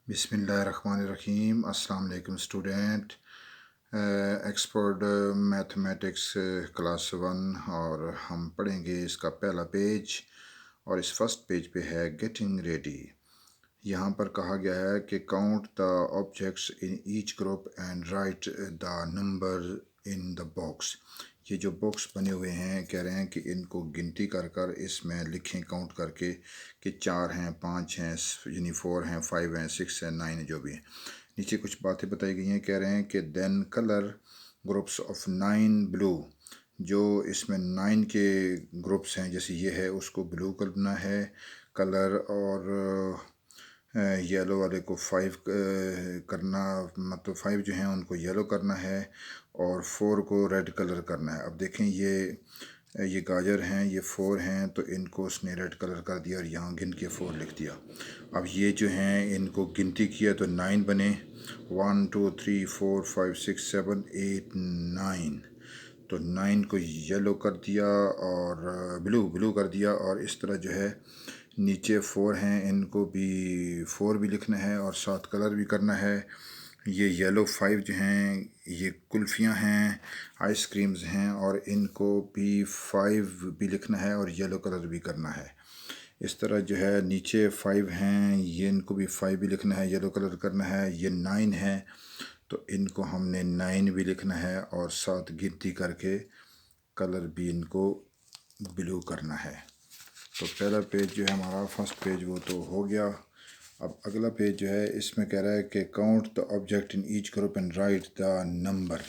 बिस्मिल्लाहिर्रहमानिर्रहीम। अस्सलाम वालेकुम स्टूडेंट। एक्सपर्ट मैथमेटिक्स क्लास 1 और हम पढ़ेंगे इसका पहला पेज और इस फर्स्ट पेज पे है गेटिंग रेडी। यहाँ पर कहा गया है कि count the objects in each group and right the number in the box. ये जो बॉक्स बने हुए हैं कह रहे हैं कि इनको गिनती कर कर इसमें लिखें काउंट करके कि 4 हैं, 5 हैं, यानी 4 हैं, 5 हैं, 6 हैं, 9 जो भी हैं। नीचे कुछ बातें बताई गई हैं। कह रहे हैं कि then colour groups of 9 blue. जो इसमें 9 के ग्रुप्स हैं जैसे ये है उसको ब्लू करना है कलर, और येलो वाले को 5 करना, मतलब 5 जो हैं उनको येलो करना है और 4 को रेड कलर करना है। अब देखें ये गाजर हैं, ये 4 हैं तो इनको उसने रेड कलर कर दिया और यहाँ गिन के 4 लिख दिया। अब ये जो हैं इनको गिनती किया तो 9 बने, 1 2 3 4 5 6 7 8 9। तो 9 को येलो कर दिया और ब्लू कर दिया, और इस तरह जो है नीचे 4 हैं इनको भी 4 भी लिखना है और साथ कलर भी करना है। ये येलो 5 जो हैं ये कुल्फ़ियाँ हैं, आइसक्रीम्स हैं, और इनको भी 5 भी लिखना है और येलो कलर भी करना है। इस तरह जो है नीचे 5 हैं, ये इनको भी 5 भी लिखना है, येलो कलर करना है। ये 9 है तो इनको हमने 9 भी लिखना है और साथ गिनती करके कलर भी इनको ब्लू करना है। तो पहला पेज जो है हमारा फर्स्ट पेज वो तो हो गया। अब अगला पेज जो है इसमें कह रहा है कि count the object in each group and right the number.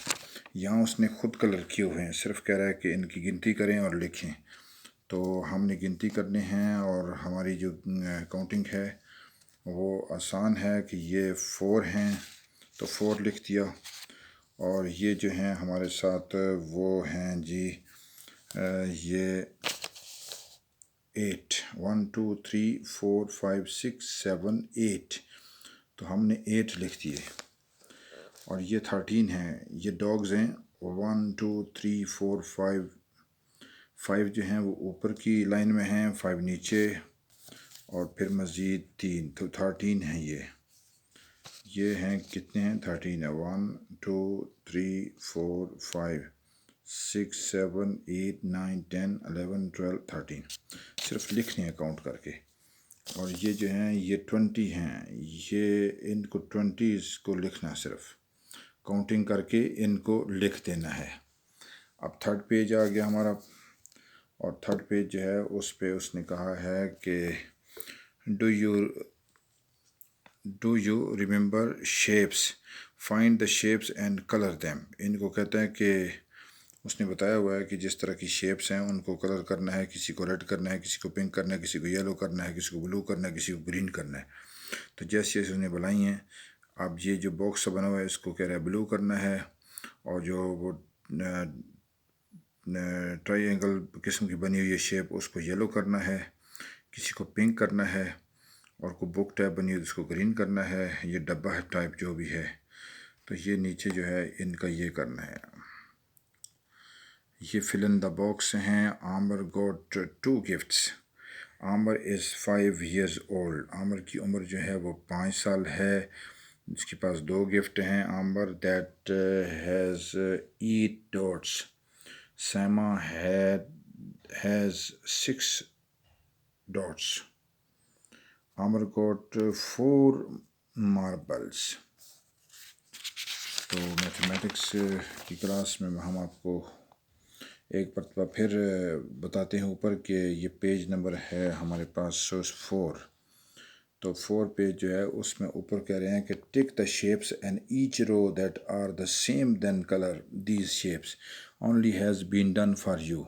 यहाँ उसने खुद कलर किए हुए हैं, सिर्फ कह रहा है कि इनकी गिनती करें और लिखें। तो हमने गिनती करनी है और हमारी जो काउंटिंग है वो आसान है कि ये 4 हैं तो 4 लिख दिया, और ये जो हैं हमारे साथ वो हैं जी ये 8, 1 2 3 4 5 6 7 8, तो हमने 8 लिख दिए। और ये 13 हैं, ये डॉग्स हैं, 1 2 3 4 5 जो हैं वो ऊपर की लाइन में हैं, 5 नीचे, और फिर मज़ीद 3, तो 13 हैं ये हैं कितने हैं 13 है, 1 2 3 4 5 6 7 8 9 10 11 12 13, सिर्फ लिखने हैं काउंट करके। और ये जो हैं ये 20 हैं, ये इनको 20 को लिखना, सिर्फ काउंटिंग करके इनको लिख देना है। अब थर्ड पेज आ गया हमारा, और थर्ड पेज जो है उस पे उसने कहा है कि do you remember shapes, find the shapes and colour them. इनको कहते हैं कि उसने बताया हुआ है कि जिस तरह की शेप्स हैं उनको कलर करना है, किसी को रेड करना है, किसी को पिंक करना है, किसी को येलो करना है, किसी को ब्लू करना है, किसी को ग्रीन करना है। तो जैसे जैसे उसने बनाई हैं, अब ये जो बॉक्स बना हुआ है इसको कह रहा है ब्लू करना है, और जो वो ट्रायंगल किस्म की बनी हुई है शेप उसको येलो करना है, किसी को पिंक करना है, और को बुक टाइप बनी है उसको ग्रीन करना है, ये डब्बा है टाइप जो भी है। तो ये नीचे जो है इनका ये करना है। ये फिल इन द बॉक्स हैं। आमर गोट 2 गिफ्ट्स। आमर इज़ 5 years ओल्ड। आमर की उम्र जो है वो 5 साल है। इसके पास 2 गिफ्ट हैं। आमर दैट हैज़ 8 डॉट्स। सैमा हैज़ 6 डॉट्स। आमर गोट 4 मार्बल्स। तो मैथमेटिक्स की क्लास में हम आपको एक मरतबा फिर बताते हैं ऊपर कि ये पेज नंबर है हमारे पास 4। तो 4 पेज जो है उसमें ऊपर कह रहे हैं कि tick the shapes and each row that are the same then colour these shapes only has been done for you.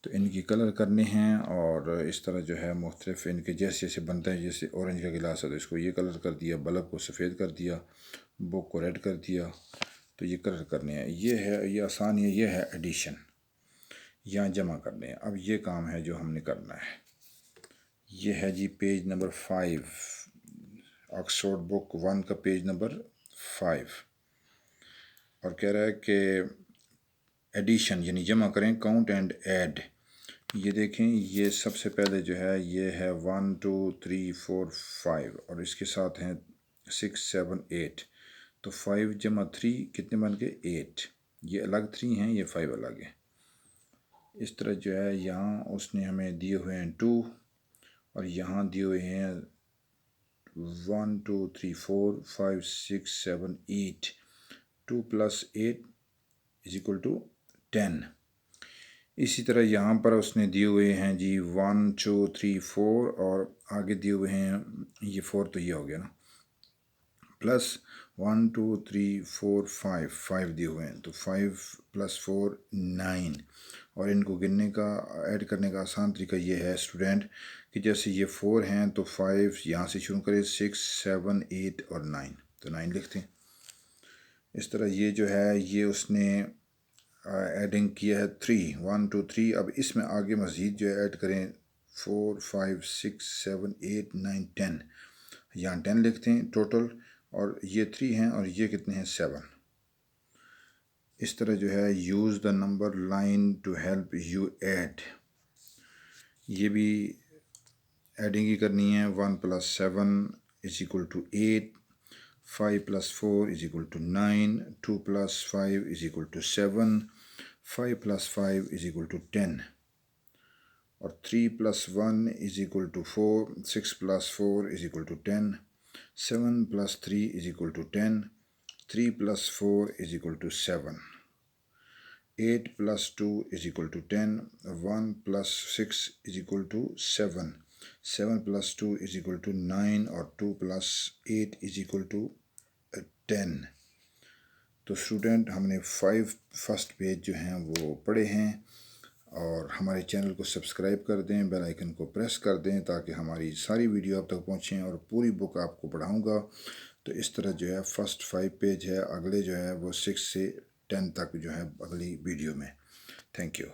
तो इनकी कलर करने हैं, और इस तरह जो है मुख्तलिफ इनके जैसे जैसे बनता है, जैसे ऑरेंज का गिलास है तो इसको ये कलर कर दिया, बल्ब को सफ़ेद कर दिया, बुक को रेड कर दिया, तो ये कलर करने हैं। ये है, ये आसान है, ये है एडिशन, यहाँ जमा करने हैं। अब ये काम है जो हमने करना है। ये है जी पेज नंबर 5, ऑक्सफोर्ड बुक 1 का पेज नंबर 5, और कह रहा है कि एडिशन यानी जमा करें, काउंट एंड ऐड। ये देखें, ये सबसे पहले जो है ये है 1 2 3 4 5, और इसके साथ हैं 6 7 8 تو 5 जमा 3 कितने बन गए 8. ये अलग 3 हैं, ये 5 अलग है. इस तरह जो है यहाँ उसने हमें दिए हुए हैं 2 और यहाँ दिए हुए हैं 1 2 3 4 5 6 7 8. 2 + 8 = 10. इसी तरह यहाँ पर उसने दिए हुए हैं जी 1 2 3 4 और आगे दिए हुए हैं ये 4 तो ये हो गया ना, प्लस 1 2 3 4 5 दिए हुए हैं तो 5 + 4 9. और इनको गिनने का ऐड करने का आसान तरीका ये है स्टूडेंट कि जैसे ये 4 हैं तो 5 यहाँ से शुरू करें, 6 7 8 और 9 तो 9 लिखते हैं. इस तरह ये जो है ये उसने एडिंग किया है 3 1 2 3. अब इसमें आगे मज़ीद जो है ऐड करें 4 5 6 7 8 9 10. यहाँ 10 लिखते हैं टोटल और ये 3 हैं और ये कितने हैं 7. इस तरह जो है use the number line to help you add. ये भी एडिंग ही करनी है. 1 + 7 = 8. 5 + 4 = 9. 2 + 5 = 7. 5 + 5 = 10. और 3 + 1 = 4. 6 + 4 = 10. 7 + 3 = 10. 3 + 4 = 7. 8 + 2 = 10. 1 + 6 = 7. 7 + 2 = 9 और 2 + 8 = 10. तो स्टूडेंट हमने 5 फर्स्ट पेज जो हैं वो पढ़े हैं. और हमारे चैनल को सब्सक्राइब कर दें, बेल आइकन को प्रेस कर दें ताकि हमारी सारी वीडियो आप तक पहुँचें और पूरी बुक आपको पढ़ाऊँगा. तो इस तरह जो है फर्स्ट 5 पेज है, अगले जो है वो 6 से 10 तक जो है अगली वीडियो में. Thank you.